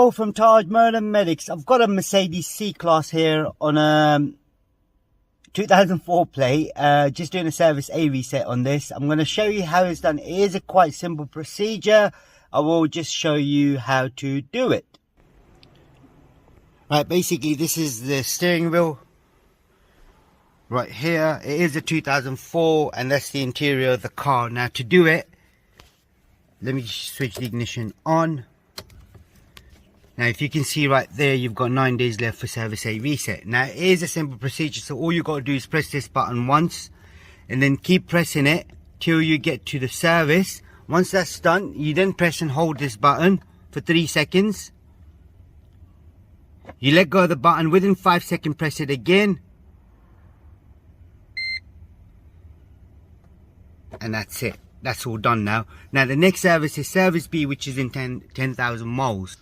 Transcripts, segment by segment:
Hello from Tajmotormedics. I've got a Mercedes C-Class here on a 2004 plate. Just doing a service A reset on this. I'm going to show you how it's done. It is a quite simple procedure. I will just show you how to do it. Right, basically this is the steering wheel. Right here, it is a 2004 and that's the interior of the car. Now to do it, let me just switch the ignition on. Now if you can see right there, you've got 9 days left for service A reset. Now it is a simple procedure, so all you got to do is press this button once and then keep pressing it till you get to the service. Once that's done, you then press and hold this button for 3 seconds. You let go of the button, within 5 seconds press it again. And that's it. That's all done now. Now the next service is service B, which is in 10,000 miles.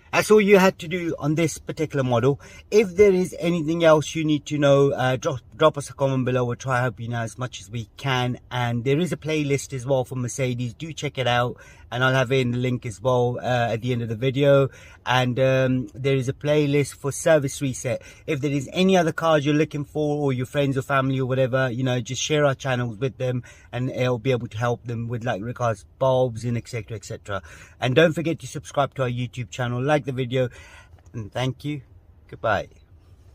That's all you had to do on this particular model. If there is anything else you need to know, drop us a comment below. We'll try to help you now as much as we can. And there is a playlist as well for Mercedes. Do check it out, and I'll have it in the link as well at the end of the video. And there is a playlist for service reset. If there is any other cars you're looking for, or your friends or family or whatever, you know, just share our channels with them and it'll be able to help them with, like, regards bulbs and etc, etc. And don't forget to subscribe to our YouTube channel, like the video, and thank you. Goodbye.